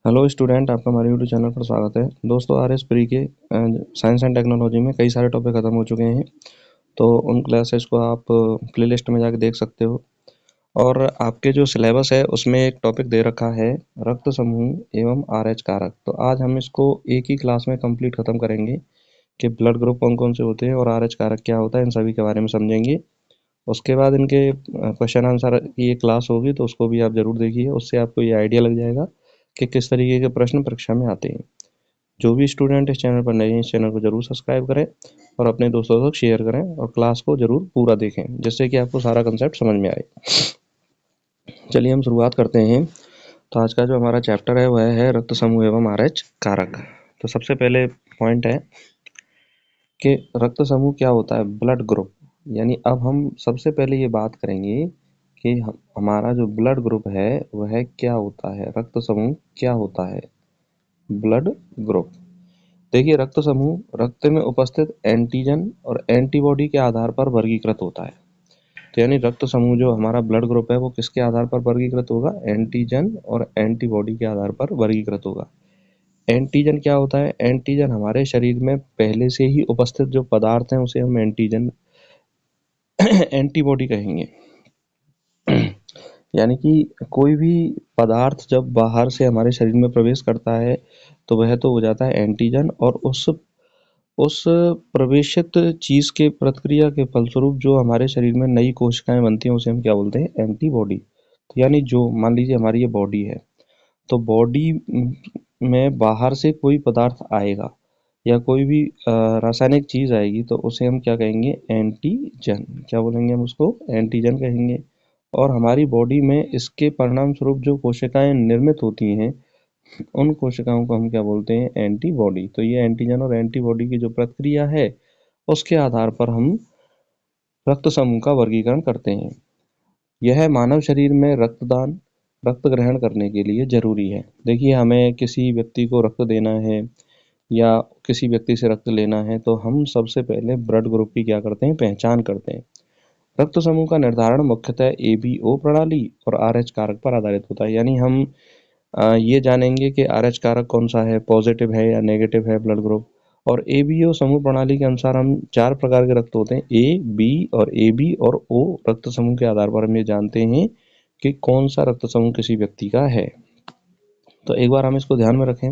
Hello student, आपका हमारे YouTube channel पर स्वागत है। दोस्तों, आर एस प्री के साइंस एंड टेक्नोलॉजी में कई सारे टॉपिक ख़त्म हो चुके हैं, तो उन क्लासेस को आप प्ले लिस्ट में जाके देख सकते हो। और आपके जो सिलेबस है उसमें एक टॉपिक दे रखा है रक्त समूह एवं आर एच कारक। तो आज हम इसको एक ही क्लास में कंप्लीट ख़त्म करेंगे कि ब्लड ग्रुप कौन कौन से होते हैं और आर एच कारक क्या होता है, इन सभी के बारे में समझेंगे। उसके बाद इनके क्वेश्चन आंसर की एक क्लास होगी, तो उसको भी आप ज़रूर देखिए। उससे आपको ये आइडिया लग जाएगा कि किस तरीके के प्रश्न परीक्षा में आते हैं। जो भी स्टूडेंट इस चैनल पर नए हैं, इस चैनल को ज़रूर सब्सक्राइब करें और अपने दोस्तों तक शेयर करें और क्लास को ज़रूर पूरा देखें, जिससे कि आपको सारा कंसेप्ट समझ में आए। चलिए हम शुरुआत करते हैं। तो आज का जो हमारा चैप्टर है वह है रक्त समूह एवं आर एच कारक। तो सबसे पहले पॉइंट है कि रक्त समूह क्या होता है, ब्लड ग्रुप। यानी अब हम सबसे पहले ये बात करेंगे कि हमारा जो ब्लड ग्रुप है वह क्या होता है, रक्त समूह क्या होता है, ब्लड ग्रुप। देखिए, रक्त समूह रक्त में उपस्थित एंटीजन और एंटीबॉडी के आधार पर वर्गीकृत होता है। तो यानी रक्त समूह जो हमारा ब्लड ग्रुप है वो किसके आधार पर वर्गीकृत होगा, एंटीजन और एंटीबॉडी के आधार पर वर्गीकृत होगा। एंटीजन क्या होता है, एंटीजन हमारे शरीर में पहले से ही उपस्थित जो पदार्थ हैं उसे हम एंटीजन एंटीबॉडी कहेंगे। यानी कि कोई भी पदार्थ जब बाहर से हमारे शरीर में प्रवेश करता है तो वह तो हो जाता है एंटीजन, और उस प्रवेशित चीज के प्रतिक्रिया के फलस्वरूप जो हमारे शरीर में नई कोशिकाएं बनती हैं उसे हम क्या बोलते हैं, एंटीबॉडी। तो यानी जो मान लीजिए हमारी ये बॉडी है, तो बॉडी में बाहर से कोई पदार्थ आएगा या कोई भी रासायनिक चीज आएगी तो उसे हम क्या कहेंगे, एंटीजन। क्या बोलेंगे हम उसको, एंटीजन कहेंगे। और हमारी बॉडी में इसके परिणाम स्वरूप जो कोशिकाएं निर्मित होती हैं उन कोशिकाओं को हम क्या बोलते हैं, एंटीबॉडी। तो ये एंटीजन और एंटीबॉडी की जो प्रक्रिया है उसके आधार पर हम रक्त समूह का वर्गीकरण करते हैं। यह मानव शरीर में रक्त ग्रहण करने के लिए जरूरी है। देखिए, हमें किसी व्यक्ति को रक्त देना है या किसी व्यक्ति से रक्त लेना है तो हम सबसे पहले ब्लड ग्रुप की क्या करते हैं, पहचान करते हैं। रक्त समूह का निर्धारण मुख्यतः एबीओ प्रणाली और आरएच कारक पर आधारित होता है। यानी हम ये जानेंगे कि आरएच कारक कौन सा है, पॉजिटिव है या नेगेटिव है ब्लड ग्रुप। और एबीओ समूह प्रणाली के अनुसार हम 4 प्रकार के रक्त होते हैं, ए, बी और एबी और ओ रक्त समूह के आधार पर हम ये जानते हैं कि कौन सा रक्त समूह किसी व्यक्ति का है। तो एक बार हम इसको ध्यान में रखें।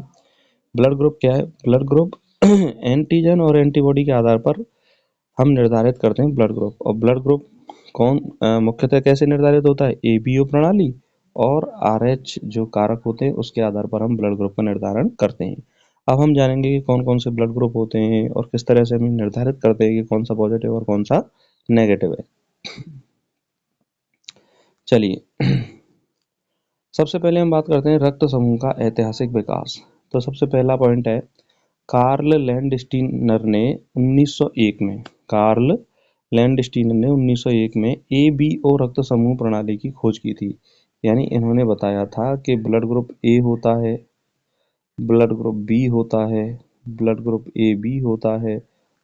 ब्लड ग्रुप क्या है, ब्लड ग्रुप एंटीजन और एंटीबॉडी के आधार पर हम निर्धारित करते हैं ब्लड ग्रुप। और ब्लड ग्रुप कौन मुख्यतः कैसे निर्धारित होता है, एबीओ प्रणाली और आरएच जो कारक होते हैं उसके आधार पर हम ब्लड ग्रुप का निर्धारण करते हैं। अब हम जानेंगे कि कौन कौन से ब्लड ग्रुप होते हैं और किस तरह से हम निर्धारित करते हैं कि कौन सा पॉजिटिव और कौन सा नेगेटिव है। चलिए सबसे पहले हम बात करते हैं रक्त समूह का ऐतिहासिक विकास। तो सबसे पहला पॉइंट है, कार्ल लैंडस्टीनर ने 1901 में कार्ल लैंडस्टीनर ने 1901 में एबीओ रक्त समूह प्रणाली की खोज की थी। यानी इन्होंने बताया था कि ब्लड ग्रुप ए होता है, ब्लड ग्रुप बी होता है, ब्लड ग्रुप ए बी होता है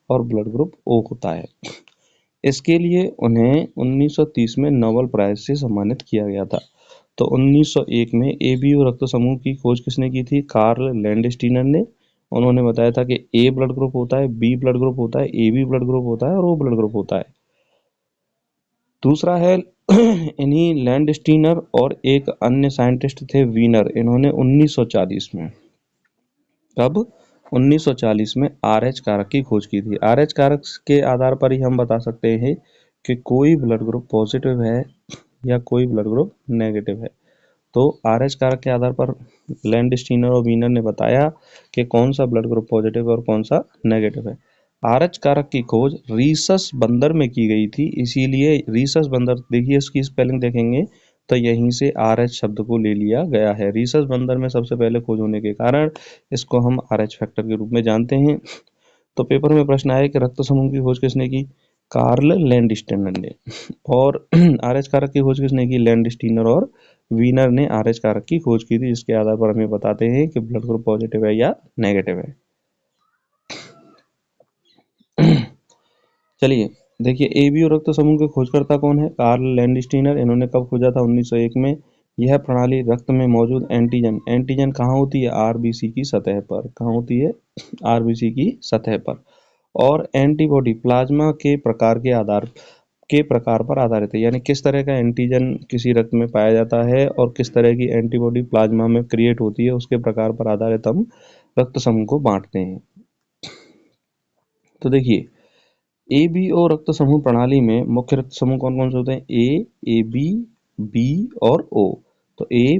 और ब्लड ग्रुप ओ होता है। इसके लिए उन्हें 1930 में नोबेल प्राइज से सम्मानित किया गया था। तो 1901 में एबीओ रक्त समूह की खोज किसने की थी, कार्ल लैंडस्टीनर ने। उन्होंने बताया था कि ए ब्लड ग्रुप होता है, बी ब्लड ग्रुप होता है, ए बी ब्लड ग्रुप होता है और ओ ब्लड ग्रुप होता है। दूसरा है इन्हीं लैंडस्टीनर और एक अन्य साइंटिस्ट थे वीनर, इन्होंने 1940 में, कब, 1940 में आरएच कारक की खोज की थी। आरएच कारक के आधार पर ही हम बता सकते हैं कि कोई ब्लड ग्रुप पॉजिटिव है या कोई ब्लड ग्रुप नेगेटिव है। तो आरएच कारक के आधार पर लैंडस्टीनर और वीनर ने बताया कि कौन सा ब्लड ग्रुप पॉजिटिव है और कौन सा नेगेटिव है। आरएच कारक की खोज रीसस बंदर में की गई थी, इसीलिए रीसस बंदर, देखिए इसकी स्पेलिंग देखेंगे तो यहीं से आरएच शब्द को ले लिया गया है। रीसस बंदर में सबसे पहले खोज होने के कारण इसको हम आरएच फैक्टर के रूप में जानते हैं। तो पेपर में प्रश्न आया कि रक्त समूह की खोज किसने की, कार्ल लैंडस्टीनर ने। और आरएच कारक की खोज किसने की, लैंडस्टीनर और वीनर ने आरएच कारक की खोज की थी, जिसके आधार पर हमें बताते हैं कि ब्लड ग्रुप पॉजिटिव है या नेगेटिव है। चलिए देखिए, एबीओ रक्त समूह के खोजकर्ता कौन है, कार्ल लैंडस्टीनर। इन्होंने कब खोजा था, 1901 में। यह प्रणाली रक्त में मौजूद एंटीजन कहाँ होती है? आरबीसी की सतह पर। कहाँ होती है? आरबीसी की सतह पर। और एंटीबॉडी प्लाज्मा के प्रकार पर आधारित है, यानी किस तरह का एंटीजन किसी रक्त में पाया जाता है और किस तरह की एंटीबॉडी प्लाज्मा में क्रिएट होती है, उसके प्रकार पर आधारित हम रक्त समूह को बांटते हैं। तो देखिए, ए बी और रक्त समूह प्रणाली में मुख्य रक्त समूह कौन कौन से होते हैं? ए बी और ओ। तो ए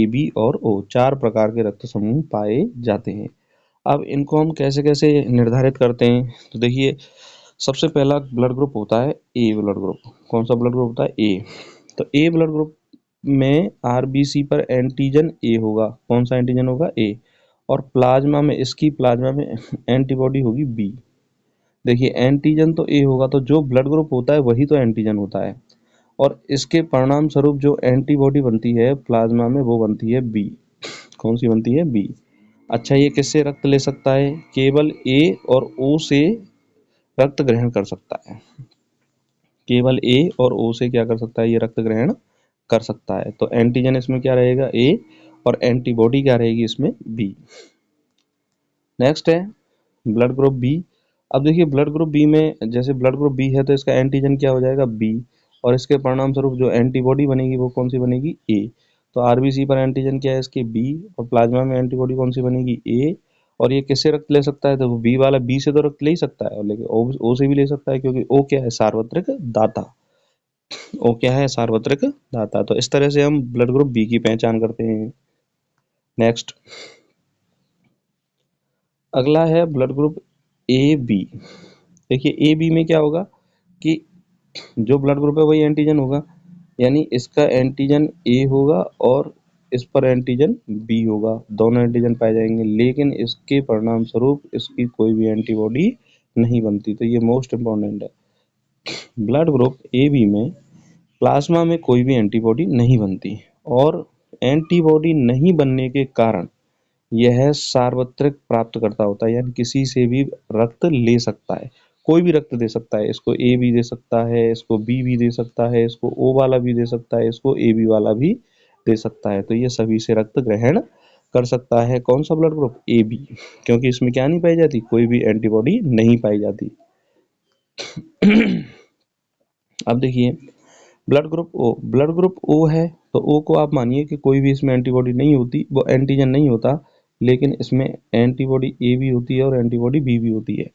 बी और ओ 4 प्रकार के रक्त समूह पाए जाते हैं। अब इनको हम कैसे कैसे निर्धारित करते हैं? तो देखिए, सबसे पहला ब्लड ग्रुप होता है ए ब्लड ग्रुप। कौन सा ब्लड ग्रुप होता है? ए। तो ए ब्लड ग्रुप में आरबीसी पर एंटीजन ए होगा। कौन सा एंटीजन होगा? ए। और प्लाज्मा में एंटीबॉडी होगी बी। देखिए, एंटीजन तो ए होगा, तो जो ब्लड ग्रुप होता है वही तो एंटीजन होता है, और इसके परिणाम स्वरूप जो एंटीबॉडी बनती है प्लाज्मा में वो बनती है बी। कौन सी बनती है? बी। अच्छा, ये किससे रक्त ले सकता है? केवल ए और ओ से रक्त ग्रहण कर सकता है। केवल ए और ओ से क्या कर सकता है? ये रक्त ग्रहण कर सकता है। तो एंटीजन इसमें क्या रहेगा? ए, और एंटीबॉडी क्या रहेगी इसमें? बी। नेक्स्ट है ब्लड ग्रुप बी। अब देखिए, ब्लड ग्रुप बी में, जैसे ब्लड ग्रुप बी है तो इसका एंटीजन क्या हो जाएगा? बी, और इसके परिणाम स्वरूप जो एंटीबॉडी बनेगी वो कौन सी बनेगी? ए। तो आरबीसी पर एंटीजन क्या है इसके? बी, और प्लाज्मा में एंटीबॉडी कौन सी बनेगी? ए। और ये किससे रक्त ले सकता है? तो वो बी वाला बी से तो रक्त ले ही सकता है, और लेकिन ओ से भी ले सकता है, क्योंकि ओ क्या है? सार्वत्रिक दाता। ओ क्या है? सार्वत्रिक दाता। तो इस तरह से हम ब्लड ग्रुप बी की पहचान करते हैं। नेक्स्ट, अगला है ब्लड ग्रुप ए बी। देखिए, ए बी में क्या होगा कि जो ब्लड ग्रुप है वही एंटीजन होगा, यानी इसका एंटीजन ए होगा और इस पर एंटीजन बी होगा, दोनों एंटीजन पाए जाएंगे, लेकिन इसके परिणाम स्वरूप इसकी कोई भी एंटीबॉडी नहीं बनती। तो ये मोस्ट इंपॉर्टेंट है। ब्लड ग्रुप ए बी में प्लाज्मा में कोई भी एंटीबॉडी नहीं बनती, और एंटीबॉडी नहीं बनने के कारण यह सार्वत्रिक प्राप्तकर्ता होता है, यानी किसी से भी रक्त ले सकता है, कोई भी रक्त दे सकता है। इसको ए भी दे सकता है, इसको बी भी दे सकता है, इसको ओ वाला भी दे सकता है, इसको ए बी वाला भी दे सकता है। तो ये सभी से रक्त ग्रहण कर सकता है। कौन सा ब्लड ग्रुप? ए बी, क्योंकि इसमें क्या नहीं पाई जाती? कोई भी एंटीबॉडी नहीं पाई जाती। अब देखिए, ब्लड ग्रुप ओ है, तो ओ को आप मानिए कि कोई भी इसमें एंटीबॉडी नहीं होती, वो एंटीजन नहीं होता, लेकिन इसमें एंटीबॉडी ए भी होती है और एंटीबॉडी बी भी होती है।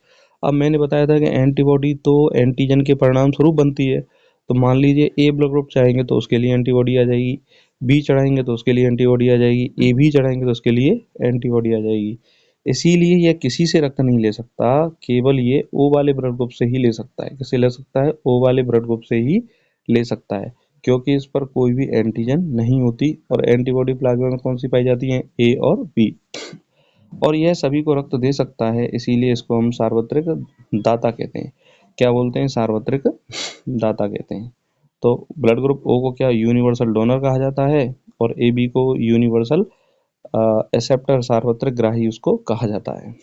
अब मैंने बताया था कि एंटीबॉडी तो एंटीजन के परिणाम स्वरूप बनती है, तो मान लीजिए ए ब्लड ग्रुप चाहेंगे तो उसके लिए एंटीबॉडी आ जाएगी, बी चढ़ाएंगे तो उसके लिए एंटीबॉडी आ जाएगी, ए भी चढ़ाएंगे तो उसके लिए एंटीबॉडी आ जाएगी। इसीलिए यह किसी से रक्त नहीं ले सकता, केवल ये ओ वाले ब्लड ग्रुप से ही ले सकता है। किससे ले सकता है? ओ वाले ब्लड ग्रुप से ही ले सकता है, क्योंकि इस पर कोई भी एंटीजन नहीं होती, और एंटीबॉडी प्लाज्मा में कौन सी पाई जाती है? ए और बी। और यह सभी को रक्त दे सकता है, इसीलिए इसको हम सार्वत्रिक दाता कहते हैं। क्या बोलते हैं? सार्वत्रिक दाता कहते हैं। तो ब्लड ग्रुप ओ को क्या यूनिवर्सल डोनर कहा जाता है, और ए बी को यूनिवर्सल एक्सेप्टर, सार्वत्रिक ग्राही उसको कहा जाता है।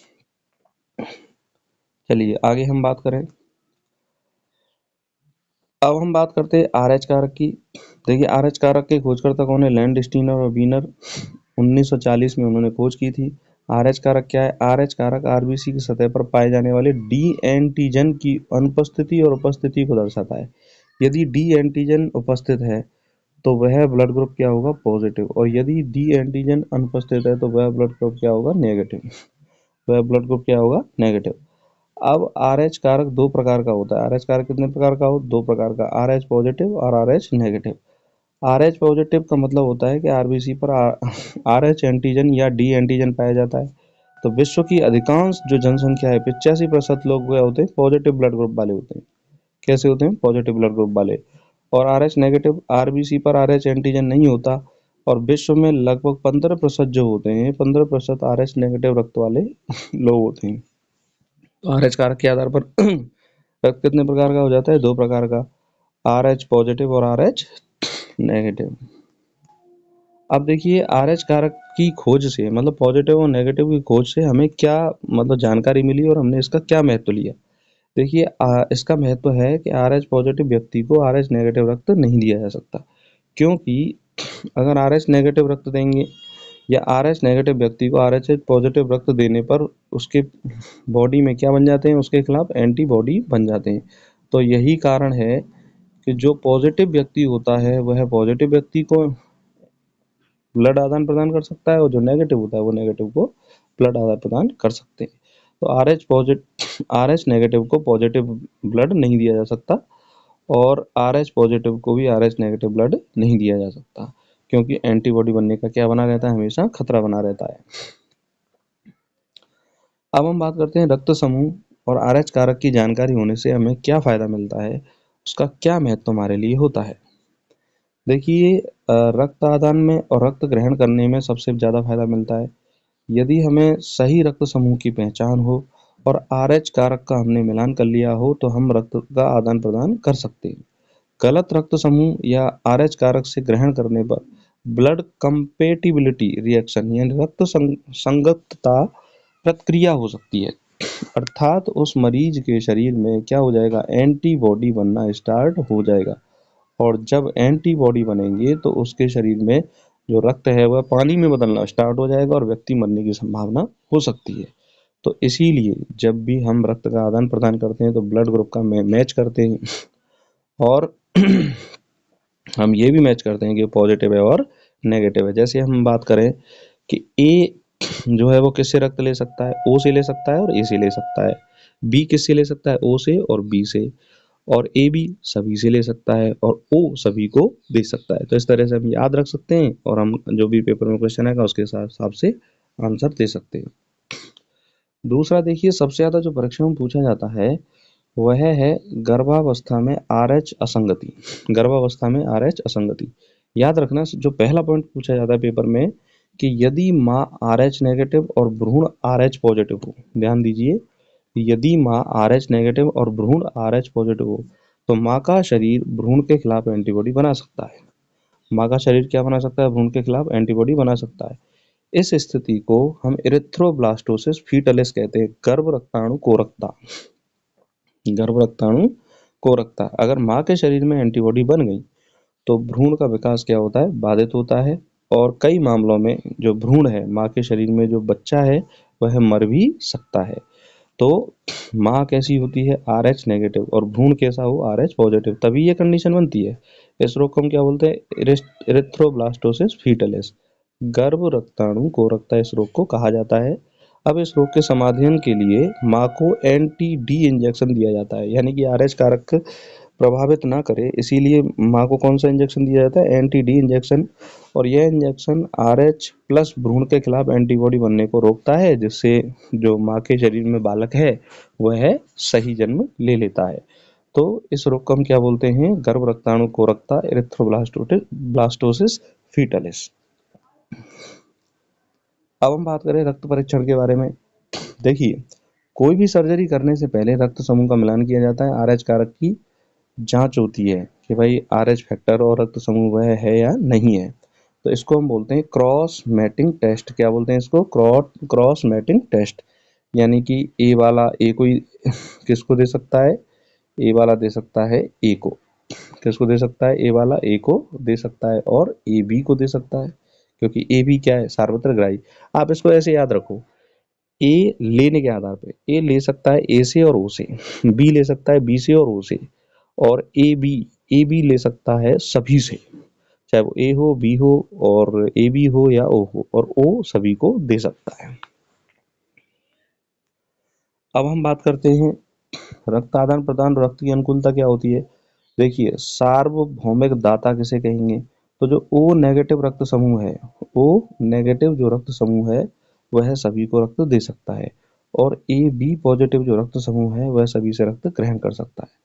चलिए आगे हम बात करें। अब हम बात करते हैं आर एच कारक की। देखिए, आर एच कारक के खोजकर्ता कौन है? लैंडस्टीनर और वीनर। 1940 में उन्होंने खोज की थी। आर एच कारक क्या है? आर एच कारक आरबीसी की सतह पर पाए जाने वाले डी एंटीजन की अनुपस्थिति और उपस्थिति को दर्शाता है। यदि डी एंटीजन उपस्थित है तो वह ब्लड ग्रुप क्या होगा? पॉजिटिव। और यदि डी एंटीजन अनुपस्थित है तो वह ब्लड ग्रुप क्या होगा? नेगेटिव। वह ब्लड ग्रुप क्या होगा? नेगेटिव। अब आर एच कारक दो प्रकार का होता है। आर एच कारक कितने प्रकार का हो? दो प्रकार का, आर एच पॉजिटिव और R H negative. R H positive का मतलब होता है कि आरबीसी पर आर एच एंटीजन या डी एंटीजन पाया जाता है। तो विश्व की अधिकांश जो जनसंख्या है, 85% लोग क्या होते हैं? पॉजिटिव ब्लड ग्रुप वाले होते हैं। कैसे होते हैं? पॉजिटिव ब्लड ग्रुप वाले। और आर एच नेगेटिव, आरबीसी पर आर एच एंटीजन नहीं होता, और विश्व में लगभग 15% जो होते हैं, 15% आर एच नेगेटिव रक्त वाले लोग होते हैं। तो आर एच कारक के आधार पर रक्त कितने प्रकार का हो जाता है? दो प्रकार का, आर एच पॉजिटिव और आर एच नेगेटिव। अब देखिए, आर एच कारक की खोज से, मतलब पॉजिटिव और नेगेटिव की खोज से हमें क्या मतलब जानकारी मिली और हमने इसका क्या महत्व लिया? देखिए, इसका महत्व है कि आर एच पॉजिटिव व्यक्ति को आर एच नेगेटिव रक्त नहीं दिया जा सकता, क्योंकि अगर RH नेगेटिव रक्त देंगे या RH नेगेटिव व्यक्ति को RH पॉजिटिव रक्त देने पर उसके बॉडी में क्या बन जाते हैं, उसके खिलाफ एंटीबॉडी बन जाते हैं। तो यही कारण है कि जो पॉजिटिव व्यक्ति होता है वह पॉजिटिव व्यक्ति को ब्लड आदान प्रदान कर सकता है और जो नेगेटिव होता है वो नेगेटिव को ब्लड आदान प्रदान कर सकते हैं। तो RH नेगेटिव को पॉजिटिव ब्लड नहीं दिया जा सकता और RH पॉजिटिव को भी RH नेगेटिव ब्लड नहीं दिया जा सकता, क्योंकि एंटीबॉडी बनने का क्या बना रहता है, हमेशा खतरा बना रहता है। अब हम बात करते हैं रक्त समूह और RH कारक की जानकारी होने से हमें क्या फायदा मिलता है, उसका क्या महत्व हमारे लिए होता है। देखिए, रक्त आदान में और रक्त ग्रहण करने में सबसे ज़्यादा फायदा मिलता है यदि हमें सही रक्त समूह की पहचान हो और RH कारक का हमने मिलान कर लिया हो तो हम रक्त का आदान प्रदान कर सकते हैं। गलत रक्त समूह या RH कारक से ग्रहण करने पर ब्लड कंपेटिबिलिटी रिएक्शन यानी रक्त संगतता प्रतिक्रिया हो सकती है, अर्थात उस मरीज के शरीर में क्या हो जाएगा, एंटीबॉडी बनना स्टार्ट हो जाएगा और जब एंटीबॉडी बनेंगे तो उसके शरीर में जो रक्त है वह पानी में बदलना स्टार्ट हो जाएगा और व्यक्ति मरने की संभावना हो सकती है। तो इसीलिए जब भी हम रक्त का आदान प्रदान करते हैं तो ब्लड ग्रुप का मैच करते हैं और हम ये भी मैच करते हैं कि पॉजिटिव है और नेगेटिव है। जैसे हम बात करें कि ए जो है वो किससे रक्त ले सकता है, ओ से ले सकता है और ए से ले सकता है। बी किससे ले सकता है, ओ से और बी से। और ए बी सभी से ले सकता है और ओ सभी को दे सकता है। तो इस तरह से हम याद रख सकते हैं और हम जो भी पेपर में क्वेश्चन आएगा उसके हिसाब से आंसर दे सकते हैं। दूसरा देखिए, सबसे ज़्यादा जो परीक्षा में पूछा जाता है वह है गर्भावस्था में RH असंगति। गर्भावस्था में RH असंगति याद रखना, जो पहला पॉइंट पूछा जाता है पेपर में कि यदि माँ RH नेगेटिव और भ्रूण RH पॉजिटिव हो, ध्यान दीजिए, यदि माँ RH नेगेटिव और भ्रूण RH पॉजिटिव हो तो माँ का शरीर भ्रूण के खिलाफ एंटीबॉडी बना सकता है। माँ का शरीर क्या बना सकता है, भ्रूण के खिलाफ एंटीबॉडी बना सकता है। इस स्थिति को हम इरिथ्रोब्लास्टोसिस फीटलिस कहते हैं, गर्भ रक्ताणु कोरकता। गर्भ रक्ताणु कोरकता, अगर माँ के शरीर में एंटीबॉडी बन गई तो भ्रूण का विकास क्या होता है, बाधित होता है और कई मामलों में जो भ्रूण है, माँ के शरीर में जो बच्चा है वह मर भी सकता है। तो माँ कैसी होती है, RH नेगेटिव और भ्रूण कैसा हो, RH पॉजिटिव, तभी ये कंडीशन बनती है। इस रोग को हम क्या बोलते हैं, इरिथ्रोब्लास्टोसिस फीटलिस, गर्भ रक्ताणु कोरकता इस रोग को कहा जाता है। अब इस रोग के समाधान के लिए माँ को एंटी डी इंजेक्शन दिया जाता है, यानी कि RH कारक प्रभावित ना करे, इसीलिए माँ को कौन सा इंजेक्शन दिया जाता है, एंटी डी इंजेक्शन। और यह इंजेक्शन RH प्लस भ्रूण के खिलाफ एंटीबॉडी बनने को रोकता है, जिससे जो माँ के शरीर में बालक है वह सही जन्म ले लेता है। तो इस रोग को हम क्या बोलते हैं, गर्भ रक्ताणु कोरकता, इरिथ्रोब्लास्टोसिस फीटलिस। अब हम बात करें रक्त परीक्षण के बारे में। देखिए, कोई भी सर्जरी करने से पहले रक्त समूह का मिलान किया जाता है, RH कारक की जांच होती है कि भाई RH फैक्टर और रक्त समूह वह है या नहीं है। तो इसको हम बोलते हैं क्रॉस मैटिंग टेस्ट। क्या बोलते हैं इसको, क्रॉस मैटिंग टेस्ट। यानी कि ए वाला ए को किसको दे सकता है, ए वाला दे सकता है ए को, किसको दे सकता है, ए वाला ए को दे सकता है और ए बी को दे सकता है, क्योंकि ए बी क्या है, सार्वत्रिक ग्राही। आप इसको ऐसे याद रखो, ए लेने के आधार पे ए ले सकता है ए से और ओ से, बी ले सकता है बी से और ओ से, और ए बी ले सकता है सभी से, चाहे वो ए हो बी हो और ए बी हो या ओ हो, और ओ सभी को दे सकता है। अब हम बात करते हैं रक्त आदान प्रदान, रक्त की अनुकूलता क्या होती है। देखिए, सार्वभौमिक दाता किसे कहेंगे, तो जो ओ नेगेटिव रक्त समूह है, ओ नेगेटिव जो रक्त समूह है वह सभी को रक्त दे सकता है और ए बी पॉजिटिव जो रक्त समूह है वह सभी से रक्त ग्रहण कर सकता है।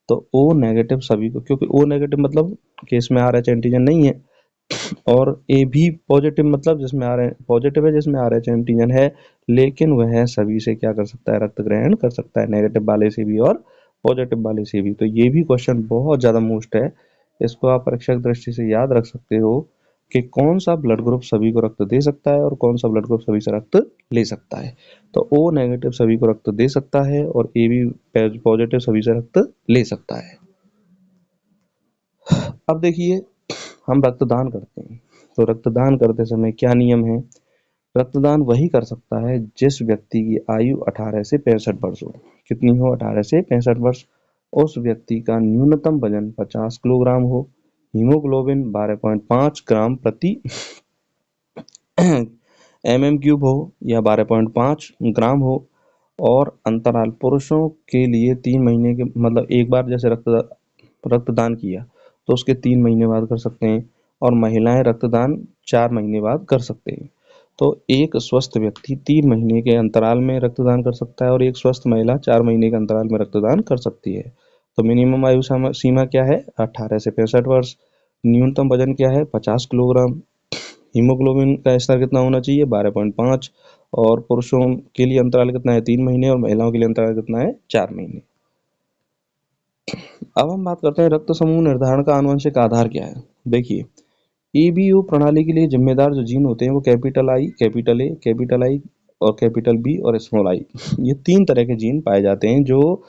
तो ओ नेगेटिव सभी को, क्योंकि ओ नेगेटिव मतलब केस में RH एंटीजन नहीं है, और ए बी पॉजिटिव मतलब जिसमें RH पॉजिटिव है, जिसमें RH एंटीजन है, लेकिन वह सभी से क्या कर सकता है, रक्त ग्रहण कर सकता है, नेगेटिव वाले से भी और पॉजिटिव वाले से भी। तो ये भी क्वेश्चन बहुत ज़्यादा मोस्ट है, इसको आप परीक्षा की दृष्टि से याद रख सकते हो कि कौन सा ब्लड ग्रुप सभी को रक्त दे सकता है और कौन सा ब्लड ग्रुप सभी से रक्त ले सकता है। तो ओ नेगेटिव सभी को रक्त दे सकता है और ए बी पॉजिटिव सभी से रक्त ले सकता है। अब देखिए, हम रक्तदान करते हैं, तो रक्तदान करते समय क्या नियम है? रक्तदान वही कर सकता है जिस व्यक्ति की आयु 18 से 65 वर्ष हो। कितनी हो? 18 से 65 वर्ष। उस व्यक्ति का न्यूनतम वजन 50 किलोग्राम हो, हीमोग्लोबिन 12.5 ग्राम प्रति mm³ हो या 12.5 ग्राम हो, और अंतराल पुरुषों के लिए 3 महीने के मतलब एक बार जैसे रक्तदान किया तो उसके 3 महीने बाद कर सकते हैं, और महिलाएं रक्तदान 4 महीने बाद कर सकते हैं। तो एक स्वस्थ व्यक्ति 3 महीने के अंतराल में रक्तदान कर सकता है और एक स्वस्थ महिला 4 महीने के अंतराल में रक्तदान कर सकती है। तो मिनिमम आयु सीमा क्या है? 18 से 65 वर्ष। न्यूनतम वजन क्या है? 50 किलोग्राम। हीमोग्लोबिन का स्तर कितना होना चाहिए? 12.5। और पुरुषों के लिए अंतराल कितना है? 3 महीने, और महिलाओं के लिए अंतराल कितना है? 4 महीने। अब हम बात करते हैं रक्त समूह निर्धारण का आनुवंशिक आधार क्या है। देखिए, ईबीयू प्रणाली के लिए जिम्मेदार जो जीन होते हैं वो capital I, capital A, capital I और कैपिटल बी और स्मॉल आई, ये 3 तरह के जीन पाए जाते हैं जो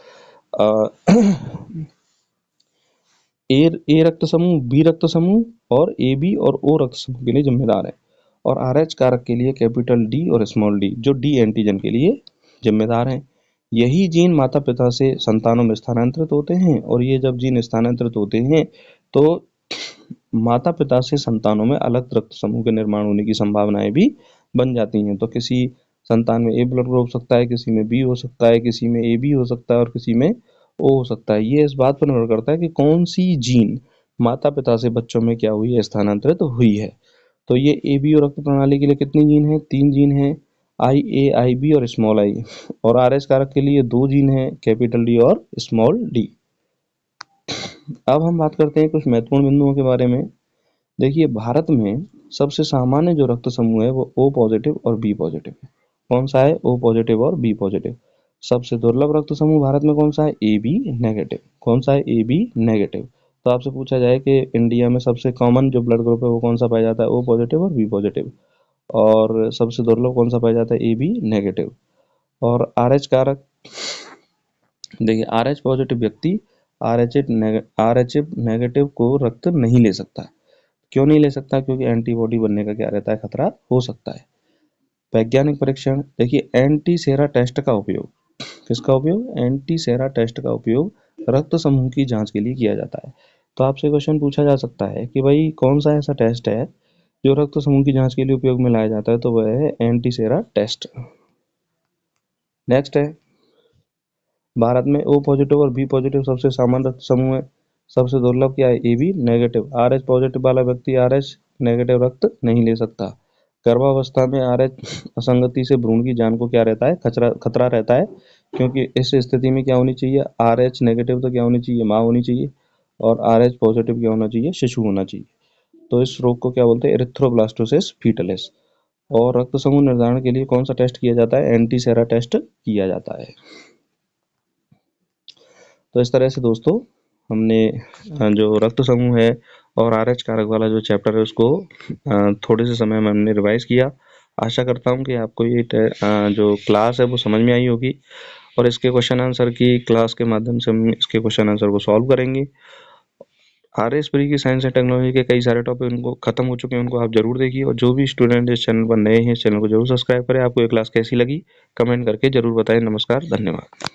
ए रक्त समूह, बी रक्त समूह और ए बी और ओ रक्त समूह के लिए जिम्मेदार है। और आरएच कारक के लिए कैपिटल डी और स्मॉल डी, जो डी एंटीजन के लिए जिम्मेदार हैं। यही जीन माता पिता से संतानों में स्थानांतरित होते हैं, और ये जब जीन स्थानांतरित होते हैं तो माता पिता से संतानों में अलग रक्त समूह के निर्माण होने की संभावनाएं भी बन जाती हैं। तो किसी संतान में ए ब्लड ग्रुप हो सकता है, किसी में बी हो सकता है, किसी में ए बी हो सकता है और किसी में ओ हो सकता है। ये इस बात पर निर्भर करता है कि कौन सी जीन माता पिता से बच्चों में क्या हुई है? स्थानांतरित हुई है। तो ये ए बी और रक्त प्रणाली के लिए कितनी जीन है? 3 जीन है, आई ए, आई बी और स्मॉल आई। और आर एच कारक के लिए 2 जीन है, कैपिटल डी और स्मॉल डी। अब हम बात करते हैं कुछ महत्वपूर्ण बिंदुओं के बारे में। देखिए, भारत में सबसे सामान्य जो रक्त समूह है वो ओ पॉजिटिव और बी पॉजिटिव है। कौन सा है? ओ पॉजिटिव और बी पॉजिटिव। सबसे दुर्लभ रक्त समूह भारत में कौन सा है? A B negative. कौन सा है? A B negative. तो आपसे पूछा जाए कि इंडिया में सबसे कॉमन जो ब्लड ग्रुप है वो कौन सा पाया जाता है? ओ पॉजिटिव और बी पॉजिटिव। और सबसे दुर्लभ कौन सा पाया जाता है? A B negative. और आर एच कारक, देखिए आर एच पॉजिटिव व्यक्ति आर एच नेगेटिव को रक्त नहीं ले सकता। क्यों नहीं ले सकता? क्योंकि एंटीबॉडी बनने का क्या रहता है? खतरा हो सकता है। वैज्ञानिक परीक्षण, देखिए एंटीसेरा टेस्ट का उपयोग, किसका उपयोग? एंटीसेरा टेस्ट का उपयोग रक्त समूह की जांच के लिए किया जाता है। तो आपसे क्वेश्चन पूछा जा सकता है कि भाई कौन सा ऐसा टेस्ट है जो रक्त समूह की जांच के लिए उपयोग में लाया जाता है? तो वह है एंटीसेरा टेस्ट। नेक्स्ट है, भारत में ओ पॉजिटिव और बी पॉजिटिव सबसे सामान्य रक्त समूह है। सबसे दुर्लभ क्या है? A B negative. R H positive वाला व्यक्ति आर एच नेगेटिव रक्त नहीं ले सकता। गर्भावस्था में आर एच असंगति से भ्रूण की जान को क्या रहता है? खतरा रहता है, क्योंकि इस स्थिति में क्या होनी चाहिए? आर एच नेगेटिव तो क्या होनी चाहिए? माँ होनी चाहिए, और आर एच पॉजिटिव क्या होना चाहिए? शिशु होना चाहिए। तो इस रोग को क्या बोलते हैं? Erythroblastosis fetalis. और रक्त समूह निर्धारण के लिए कौन सा टेस्ट किया जाता है? एंटीसेरा टेस्ट किया जाता है। तो इस तरह से दोस्तों हमने जो रक्त समूह है और आर एच कारक वाला जो चैप्टर है उसको थोड़े से समय में हमने रिवाइज किया। आशा करता हूँ कि आपको ये जो क्लास है वो समझ में आई होगी, और इसके क्वेश्चन आंसर की क्लास के माध्यम से हम इसके क्वेश्चन आंसर को सॉल्व करेंगे। आर एस प्री की साइंस एंड टेक्नोलॉजी के कई सारे टॉपिक उनको खत्म हो चुके हैं, उनको आप जरूर देखिए। और जो भी स्टूडेंट इस चैनल पर नए हैं, इस चैनल को जरूर सब्सक्राइब करें। आपको ये क्लास कैसी लगी कमेंट करके जरूर बताएं। नमस्कार, धन्यवाद।